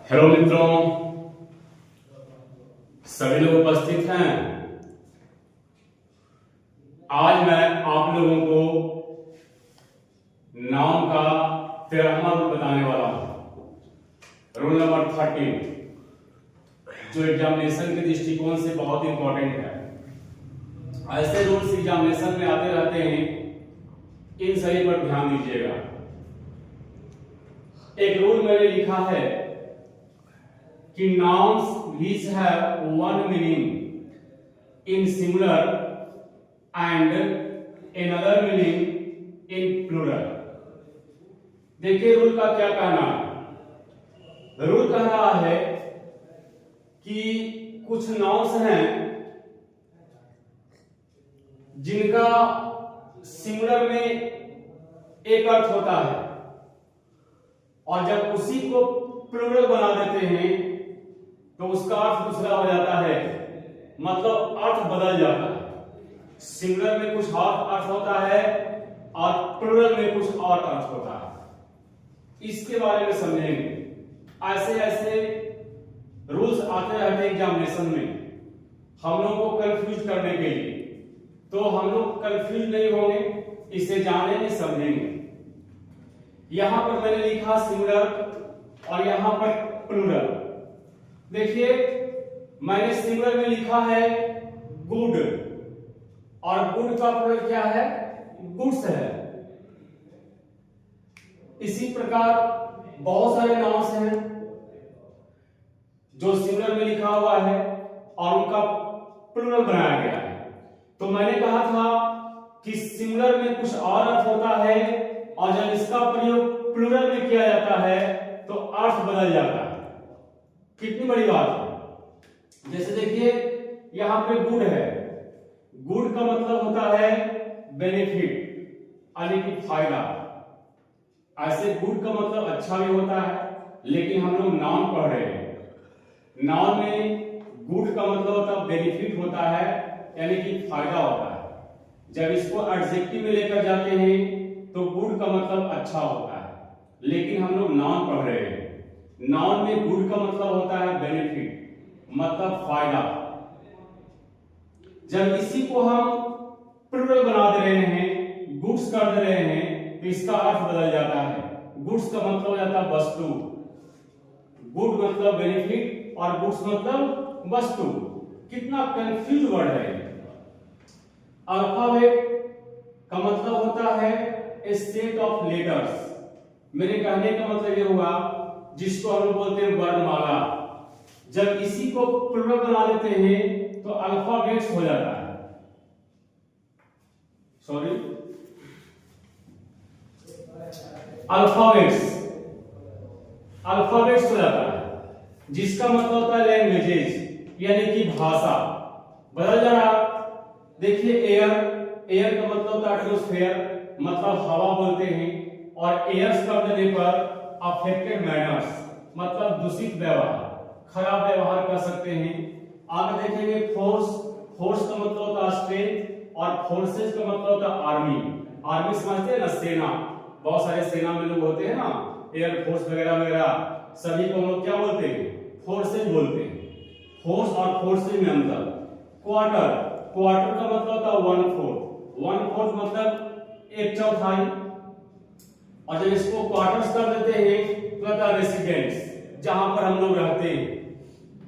Hello मित्रों, सभी लोग उपस्थित हैं। आज मैं आप लोगों को नाउन का 13वां रूल बताने वाला हूं। रूल नंबर 13 जो एग्जामिनेशन के दृष्टिकोण से बहुत इंपॉर्टेंट है। ऐसे रूल्स एग्जामिनेशन में आते रहते हैं, इन सभी पर ध्यान दीजिएगा। एक रूल मैंने लिखा है कि nouns which have one meaning in singular and another meaning in plural। देखिए रूल का क्या कहना है। रूल कह रहा है कि कुछ nouns हैं जिनका सिंगुलर में एक अर्थ होता है और जब उसी को प्लूरल बना देते हैं तो उसका अर्थ दूसरा हो जाता है, मतलब अर्थ बदल जाता है। सिंगुलर में कुछ और अर्थ होता है और प्लूरल में कुछ और अर्थ होता है। इसके बारे में समझेंगे। ऐसे ऐसे रूल्स आते रहते हैं एग्जामिनेशन में हम लोगों को कंफ्यूज करने के लिए, तो हम लोग कंफ्यूज नहीं होंगे, इसे जानेंगे समझेंगे। यहां पर मैंने लिखा सिंगुलर और यहां पर प्लूरल। देखिए मैंने सिंगुलर में लिखा है गुड और गुड का प्लूरल क्या है, गुड्स है। इसी प्रकार बहुत सारे नाउन्स हैं जो सिंगुलर में लिखा हुआ है और उनका प्लूरल बनाया गया है। तो मैंने कहा था कि सिंगुलर में कुछ और अर्थ होता है और जब इसका प्रयोग प्लूरल में किया जाता है तो अर्थ बदल जाता है। कितनी बड़ी बात है। जैसे देखिए यहां पे गुड है, गुड का मतलब होता है बेनिफिट यानी कि फायदा। ऐसे गुड का मतलब अच्छा भी होता है, लेकिन हम लोग नाउन पढ़ रहे हैं। नाउन में गुड का मतलब होता है बेनिफिट होता है यानी कि फायदा होता है। जब इसको एडजेक्टिव में लेकर जाते हैं तो गुड का मतलब अच्छा होता है, लेकिन हम लोग नाउन पढ़ रहे हैं। नाउन में गुड का मतलब होता है बेनिफिट, मतलब फायदा। जब इसी को हम प्लूरल बना दे रहे हैं, गुड्स कर दे रहे हैं, तो इसका अर्थ बदल जाता है। गुड्स का मतलब हो जाता है वस्तु, गुड मतलब बेनिफिट और गुड्स मतलब वस्तु। कितना कंफ्यूज वर्ड है। अल्फाबेट का मतलब होता है ए सेट ऑफ लेटर्स। मेरे कहने का मतलब यह हुआ जिसको हम बोलते हैं वर्णमाला। जब इसी को प्लूरल बना देते हैं तो अल्फाबेट्स हो जाता है। सॉरी, अल्फाबेट्स अल्फाबेट्स हो जाता है, जिसका मतलब होता है लैंग्वेजेस यानी कि भाषा। बदल जा रहा। देखिए एयर, एयर का मतलब होता है एटमॉस्फेयर, मतलब हवा बोलते हैं, और एयर्स कर देने पर अफेक्टेड मैनर्स मतलब दूषित व्यवहार, खराब व्यवहार कर सकते हैं। आगे देखेंगे फोर्स, फोर्स का मतलब होता है स्ट्रेंथ और फोर्सेस का मतलब होता है आर्मी। आर्मी समझते हैं ना, सेना। बहुत सारे सेना में लोग होते हैं ना, एयर फोर्स वगैरह वगैरह, सभी को हम लोग क्या बोलते हैं, फोर्सेस बोलते हैं। फोर्स और फोर्सेस में अंतर। क्वार्टर, क्वार्टर का मतलब होता है 1/4, 1/4 मतलब 1/4। और जब इसको क्वार्टर्स कर देते हैं तो होता है रेसिडेंट्स, जहां पर हम लोग रहते हैं।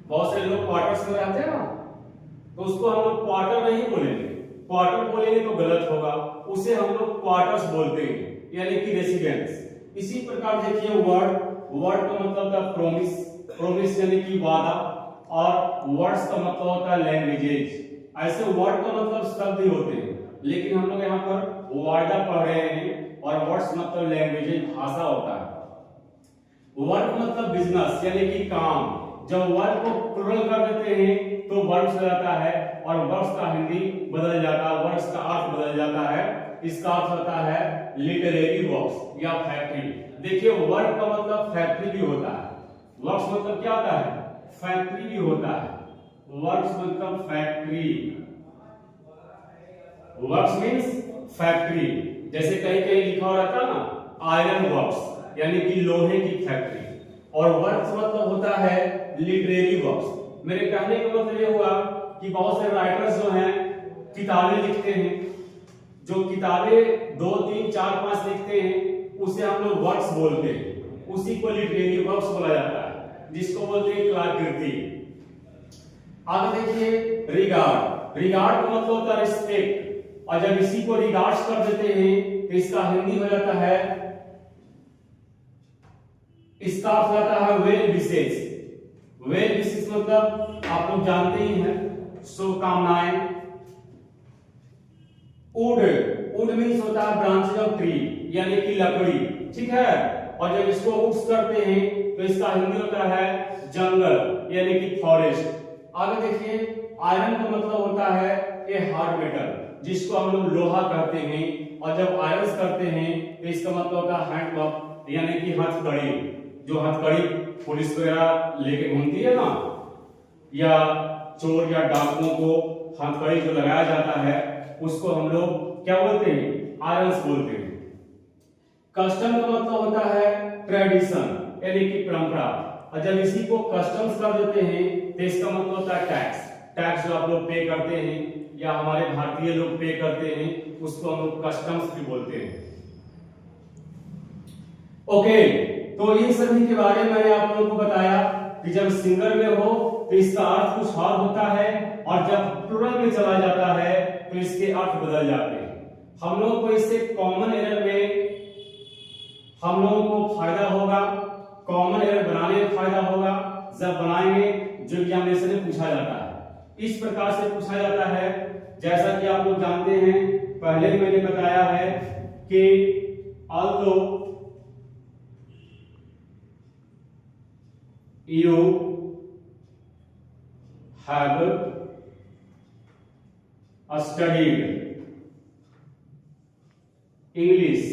बहुत सारे लोग क्वार्टर्स में रहते हैं ना, तो उसको हम लोग क्वार्टर नहीं बोलेंगे। क्वार्टर बोलेंगे तो गलत होगा, उसे हम लोग क्वार्टर्स बोलते हैं यानी कि रेसिडेंट्स। इसी प्रकार देखिए वर्ड, वर्ड का मतलब होता है प्रोमिस, प्रोमिस यानी कि वादा, और वर्ड्स का मतलब होता है लैंग्वेजेज। ऐसे वर्ड का मतलब शब्द ही होते हैं, लेकिन हम लोग यहाँ पर वादा पढ़ रहे हैं और वर्ड्स मतलब लैंग्वेज भाषा होता है। वर्क मतलब बिजनेस यानी कि काम। जब वर्क को प्लूरल कर देते हैं तो वर्क्स हो जाता है और वर्क्स का हिंदी बदल जाता है, वर्क्स का अर्थ बदल जाता है। इसका अर्थ होता है लिटरेरी वर्क्स या फैक्ट्री। देखिए वर्क का मतलब फैक्ट्री भी होता है, वर्क्स मतलब क्या होता है, फैक्ट्री भी होता है। वर्क्स मतलब फैक्ट्री, वर्क्स मींस फैक्ट्री। जैसे कहीं कहीं लिखा हुआ रहता है ना आयरन वर्क्स यानी कि लोहे की फैक्ट्री, और वर्क्स मतलब होता है लिटरेरी वर्क्स। मेरे कहने का मतलब ये हुआ कि बहुत से राइटर्स जो हैं किताबें लिखते हैं, जो किताबें 2, 3, 4, 5 लिखते हैं उसे हम लोग वर्क्स बोलते हैं, उसी को लिटरेरी वर्क्स बोला जाता है, जिसको बोलते हैं कलाकृति। आगे देखिए रिगार्ड। रिगार्ड का मतलब होता है रिस्पेक्ट, और जब इसी को रिगार्ड्स कर देते हैं तो इसका हिंदी हो जाता है, इसका अर्थ आता है वेल विशेष। वेल विशेष मतलब आप लोग जानते ही हैं, शुभकामनाएं। वुड, वुड मीन्स होता है ब्रांचेज ऑफ ट्री, यानी कि लकड़ी, ठीक है। और जब इसको वुड्स करते हैं तो इसका हिंदी होता है जंगल, यानी कि फॉरेस्ट। आगे देखिए आयरन का मतलब होता है ए हार्ड मेटल, जिसको हम लोग लोहा कहते हैं, और जब आयरन करते हैं तो इसका मतलब होता है हैंडवर्क, यानी कि हथकड़ी। जो हथकड़ी पुलिस वगैरह लेके घूमती है ना, या चोर या डाकुओं को हथकड़ी जो लगाया जाता है उसको हम लोग क्या बोलते हैं, आयरन्स बोलते हैं। कस्टम का मतलब होता है ट्रेडिशन, यानी कि परंपरा, और जब इसी को कस्टम्स कर देते हैं तो इसका मतलब होता है टैक्स। टैक्स जो आप लोग पे करते हैं या हमारे भारतीय लोग पे करते हैं उसको हम लोग कस्टम्स भी बोलते हैं। ओके, तो इन सभी के बारे में मैंने आप लोगों को बताया कि जब सिंगल में हो तो इसका अर्थ कुछ और होता है, और जब प्लूरल में चला जाता है तो इसके अर्थ बदल जाते हैं। हम लोग को इससे कॉमन एरर में हम लोगों को फायदा होगा, कॉमन एरर बनाने में फायदा होगा जब बनाएंगे जो एग्जामिनेशन में पूछा जाता है। इस प्रकार से पूछा जाता है, जैसा कि आप लोग जानते हैं, पहले मैंने बताया है कि although you have studied English,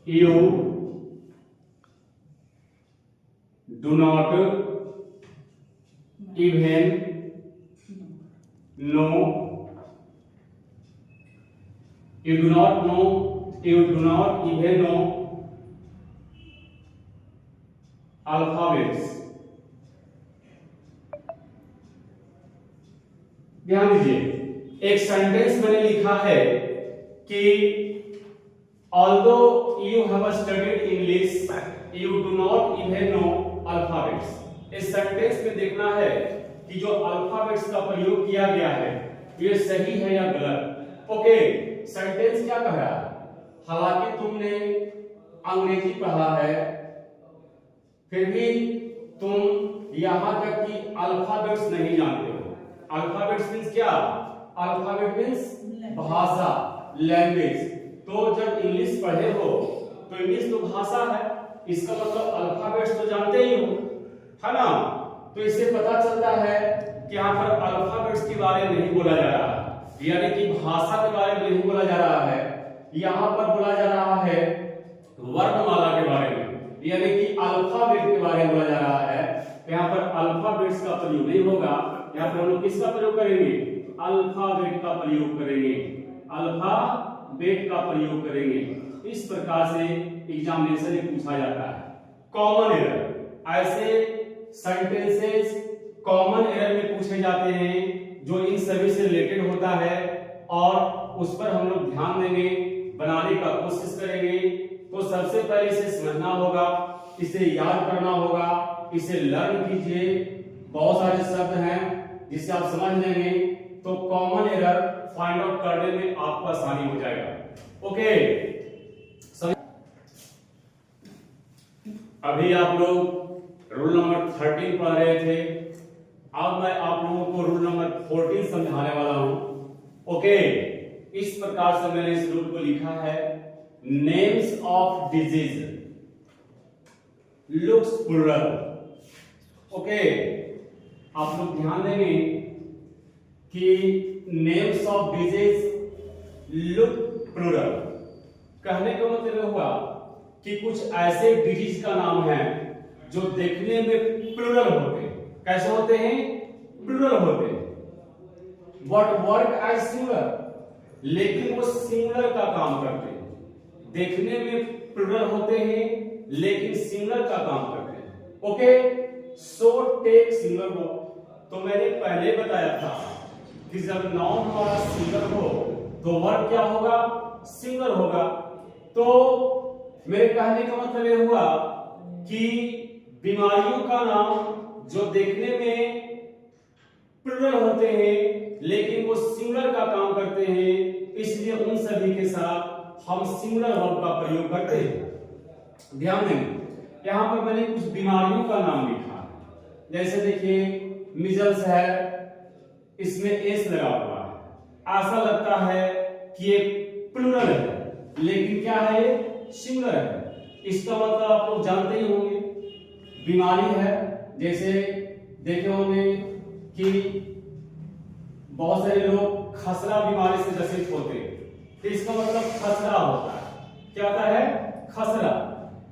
you do not even know, you do not know, you do not even know alphabets. ध्यान दीजिए, एक सेंटेंस मैंने लिखा है कि although you have studied English, you do not even know alphabets। इस sentence में देखना है कि जो अल्फाबेट्स का प्रयोग किया गया है ये सही है या गलत। ओके, सेंटेंस क्या कह रहा है, हालांकि तुमने अंग्रेजी पढ़ा है फिर भी तुम यहां तक कि अल्फाबेट्स नहीं जानते हो। अल्फाबेट्स मींस क्या, अल्फाबेट मींस भाषा, लैंग्वेज। तो जब इंग्लिश पढ़े हो तो इंग्लिश तो भाषा है, इसका मतलब अल्फाबेट्स तो जानते ही हो, है ना। तो इससे पता चलता है कि यहाँ पर अल्फाबेट्स के बारे में नहीं बोला जा रहा है, यानी कि भाषा के बारे में नहीं बोला जा रहा है, यहाँ पर बोला जा रहा है वर्णमाला के बारे में, यानी कि अल्फाबेट के बारे में बोला जा रहा है। तो यहाँ पर अल्फाबेट्स का प्रयोग नहीं होगा, यहाँ पर हम लोग किसका प्रयोग करेंगे, अल्फाबेट का प्रयोग करेंगे, अल्फाबेट का प्रयोग करेंगे। इस प्रकार से एग्जामिनेशन में पूछा जाता है। कॉमन एरर, ऐसे सेंटेंसेस कॉमन एरर में पूछे जाते हैं जो इन सभी से रिलेटेड होता है, और उस पर हम लोग ध्यान देंगे, बनाने का कोशिश करेंगे। तो सबसे पहले इसे समझना होगा, इसे याद करना होगा, इसे लर्न कीजिए। बहुत सारे शब्द हैं जिसे आप समझ लेंगे तो कॉमन एरर फाइंड आउट करने में आपको आसानी हो जाएगा। ओके, अभी आप लोग रूल नंबर 13 पढ़ रहे थे, अब मैं आप लोगों को रूल नंबर 14 समझाने वाला हूं। ओके, इस प्रकार से मैंने इस रूल को लिखा है, names of disease looks plural. Okay, आप लोग ध्यान देंगे कि names of disease look plural कहने का मतलब हुआ कि कुछ ऐसे डिजीज का नाम है जो देखने में प्लूरल होते हैं। कैसे होते हैं, प्लूरल होते हैं, बट वर्क एज सिंगुलर, लेकिन वो सिंगुलर का काम करते हैं। देखने में प्लूरल होते हैं लेकिन सिंगुलर का काम करते हैं। Okay, so take singular verb. तो मैंने पहले बताया था कि जब नाउन हमारा सिंगुलर हो तो वर्ब क्या होगा, सिंगुलर होगा। तो मेरे कहने का मतलब यह हुआ कि बीमारियों का नाम जो देखने में प्लूरल होते हैं लेकिन वो सिंगुलर का काम करते हैं, इसलिए उन सभी के साथ हम सिंगुलर वर्ब का प्रयोग करते हैं। ध्यान देंगे, यहां पर मैंने कुछ बीमारियों का नाम लिखा है। जैसे देखिए मिजल्स है, इसमें एस लगा हुआ है, ऐसा लगता है कि ये प्लूरल है लेकिन क्या है, ये सिंगुलर है। इसका मतलब आप लोग जानते ही होंगे, बीमारी है। जैसे देखे होंगे कि बहुत सारे लोग खसरा बीमारी से ग्रसित होते हैं, तो इसका मतलब खसरा होता है। क्या होता है, खसरा।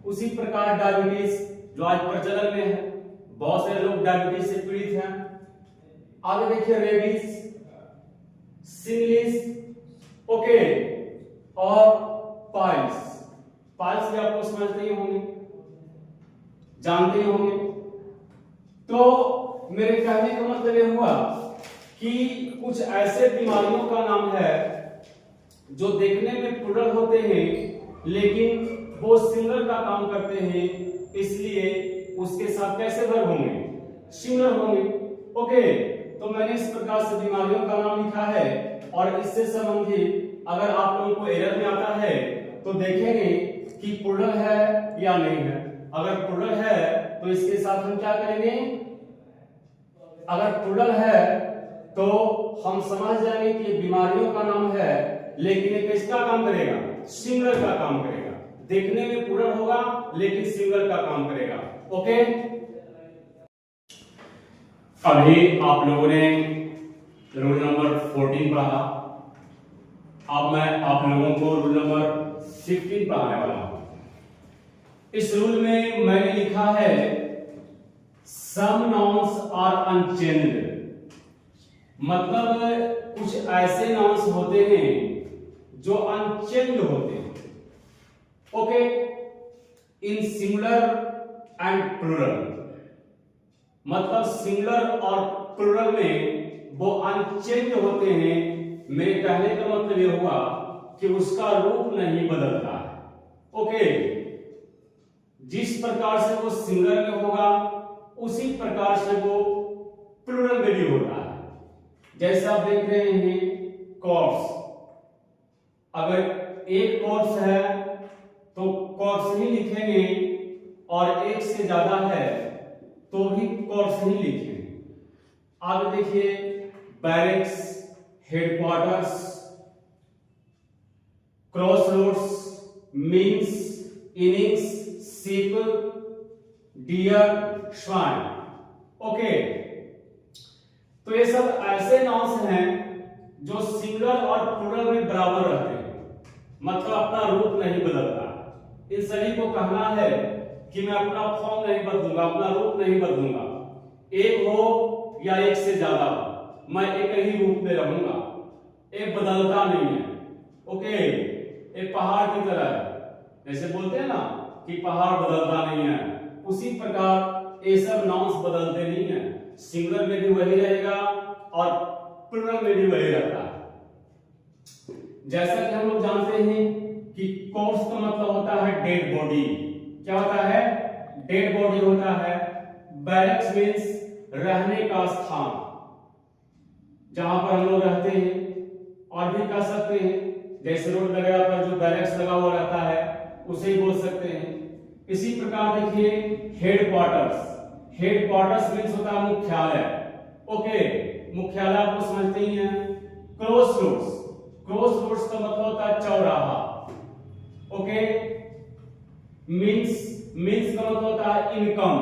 उसी प्रकार डायबिटीज जो आज प्रचलन में है, बहुत सारे लोग डायबिटीज से पीड़ित हैं। आगे देखिए रेबीज, सिंगलिस, ओके, और पाइल्स। पाइल्स भी आपको समझते ही होंगे, जानते ही होंगे। तो मेरे कहने का मतलब यह हुआ कि कुछ ऐसे बीमारियों का नाम है जो देखने में प्लूरल होते हैं लेकिन वो सिंगुलर का काम करते हैं, इसलिए उसके साथ कैसे वर्ब होंगे, सिंगुलर होंगे। ओके, तो मैंने इस प्रकार से बीमारियों का नाम लिखा है। और इससे संबंधित अगर आप लोगों को एरर में आता है तो देखेंगे कि प्लूरल है या नहीं है। अगर प्लूरल है तो इसके साथ हम क्या करेंगे, अगर प्लूरल है तो हम समझ जाएंगे कि बीमारियों का नाम है लेकिन ये किसका काम करेगा, सिंगुलर का काम करेगा। देखने में प्लूरल होगा लेकिन सिंगुलर का काम करेगा। ओके, अभी आप लोगों ने रूल नंबर 14 पढ़ा, अब मैं आप लोगों को रूल नंबर 15 पढ़ाने वाला हूं। इस रूल में मैंने लिखा है सम नाउन्स आर अनचेंज्ड, मतलब कुछ ऐसे नाउन्स होते हैं जो अनचेंज्ड होते हैं। Okay, in singular and plural, मतलब सिंगुलर और प्लूरल में वो अनचेंज्ड होते हैं। मेरे कहने का मतलब यह हुआ कि उसका रूप नहीं बदलता है। ओके, जिस प्रकार से वो सिंगुलर में होगा उसी प्रकार से वो प्लूरल में भी होता है। जैसे आप देख रहे हैं कॉर्प्स, अगर एक कॉर्प्स है तो कॉर्प्स ही लिखेंगे और एक से ज्यादा है तो भी कॉर्प्स ही लिखेंगे। आगे देखिए barracks, headquarters, crossroads, means, innings, ship, deer, swine. Okay, तो ये सब ऐसे नाउन्स हैं जो सिंगुलर और प्लूरल में बराबर रहते हैं, मतलब अपना रूप नहीं बदलता। इन सभी को कहना है कि मैं अपना फॉर्म नहीं बदलूंगा, अपना रूप नहीं बदलूंगा। एक हो या एक से ज्यादा हो, मैं एक ही रूप में रहूंगा, एक बदलता नहीं है। ओके, एक पहाड़ की तरह है, जैसे बोलते हैं ना कि पहाड़ बदलता नहीं है, उसी प्रकार ये सब नाउन्स बदलते नहीं है। सिंगुलर में भी वही रहेगा और प्लूरल में भी वही रहता है। जैसा कि हम लोग जानते हैं कि कॉर्प्स का मतलब होता है डेड बॉडी। क्या होता है, डेड बॉडी होता है। बैरक्स मीन्स रहने का स्थान, जहां पर हम लोग रहते हैं। और भी कह सकते हैं, जैसे रोड वगैरह पर जो बैरक्स लगा हुआ रहता है उसे ही बोल सकते हैं। इसी प्रकार देखिए हेडक्वार्टर्स, हेडक्वार्टर्स मीन्स होता है मुख्यालय। ओके, मुख्यालय आपको समझते ही हैं। क्रॉसरोड्स, क्रॉसरोड्स का मतलब होता है चौराहा। ओके, मीन्स, मीन्स का मतलब होता है इनकम।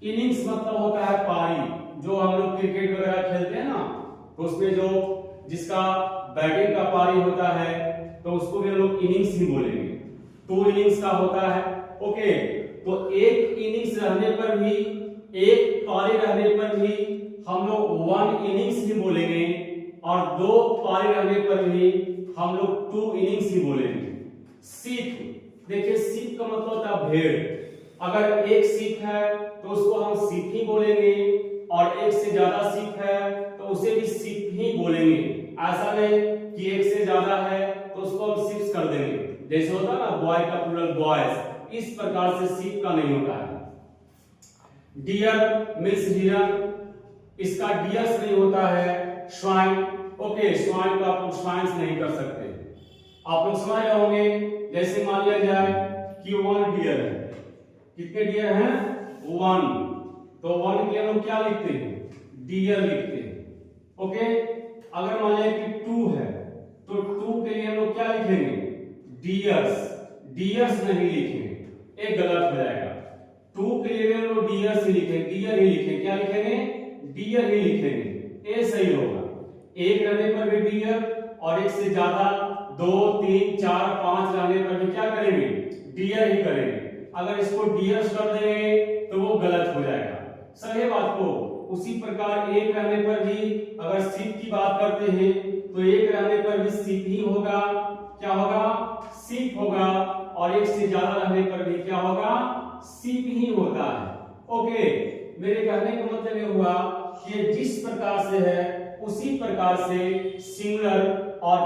इनिंग्स मतलब होता है पारी, जो हम लोग क्रिकेट वगैरह खेलते हैं ना, तो उसमें जो जिसका बैटिंग का पारी होता है तो उसको भी हम लोग इनिंग्स ही बोलेंगे। 2 इनिंग्स का होता है। ओके, तो एक इनिंग्स रहने पर भी, एक पारी रहने पर भी हम लोग 1 इनिंग्स ही बोलेंगे और 2 पारी रहने पर भी हम लोग 2 इनिंग्स ही बोलेंगे। सीख, देखिए सीप का मतलब होता है भेड़। अगर एक सीप है तो उसको हम सीप ही बोलेंगे, और एक से ज्यादा सीप है तो उसे भी सीप ही बोलेंगे। ऐसा नहीं कि एक से ज्यादा है तो उसको हम सीप्स कर देंगे, जैसे होता है ना बॉय का प्लूरल बॉयज, इस प्रकार से सीप का नहीं होता है। डियर मींस हिरन, इसका डियर्स नहीं होता है। स्वाइन, ओके, स्वाइन को आप लोग स्वाइन्स नहीं कर सकते। आप लोग समझ रहे होंगे, जैसे मान लिया जाए कि 1 डियर है, कितने डियर हैं? 1, तो 1 के हम क्या लिखते हैं? डियर लिखते हैं। ओके, अगर मान लिया कि 2 है तो 2 के लिए हम लोग क्या लिखेंगे? डियर्स, डियर्स नहीं लिखेंगे, एक गलत हो जाएगा। 2 के लिए हम लोग डियर्स ही लिखेंगे, डियर ही लिखेंगे, क्या लिखेंगे? डियर ही लिखेंगे, ए सही होगा। एक रहने पर भी डियर, और एक से ज्यादा 2, 3, 4, 5 रहने पर भी क्या करेंगे? डियर ही करेंगे। अगर इसको डियर्स कर देंगे तो वो गलत हो जाएगा। समझे बात को? उसी प्रकार एक रहने पर भी अगर सीप की बात करते हैं तो एक रहने पर भी सीप ही होगा। क्या होगा? सीप होगा। और एक से ज्यादा रहने पर भी क्या होगा? सीप ही होता है। ओके, मेरे कहने का मतलब ये हुआ कि जिस प्रकार से है उसी प्रकार से सिंगुलर और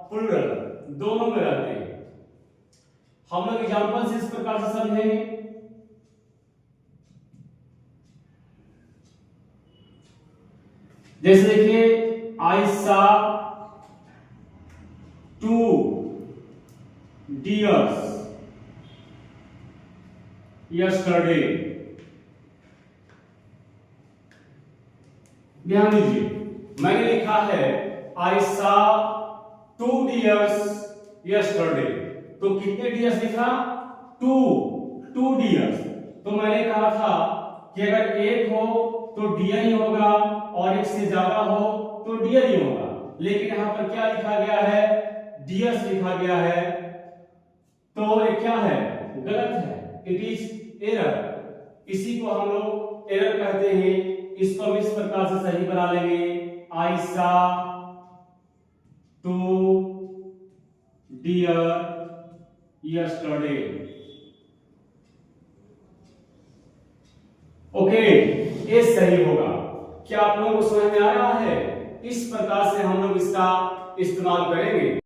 प्लूरल दोनों में रहते हैं। हम लोग एग्जांपल से इस प्रकार से समझेंगे। जैसे देखिए, आई सा 2 डियर्स यस्टरडे। ध्यान दीजिए, मैंने लिखा है आई सा 2 डियर्स यस्टरडे, तो कितने डियर्स लिखा? 2 डियर्स। तो मैंने कहा था कि अगर एक हो तो डियर ही होगा, और एक से ज्यादा हो तो डियर ही होगा। लेकिन यहां पर क्या लिखा गया है? डियर्स लिखा गया है, तो ये क्या है? गलत है, इट इज एरर। इसी को हम लोग एरर कहते हैं। इसको हम इस प्रकार से सही बना लेंगे, आई सा 2 डियर यस्टरडे। ओके, ये सही होगा। क्या आप लोगों को समझ में आ रहा है? इस प्रकार से हम लोग इसका इस्तेमाल करेंगे।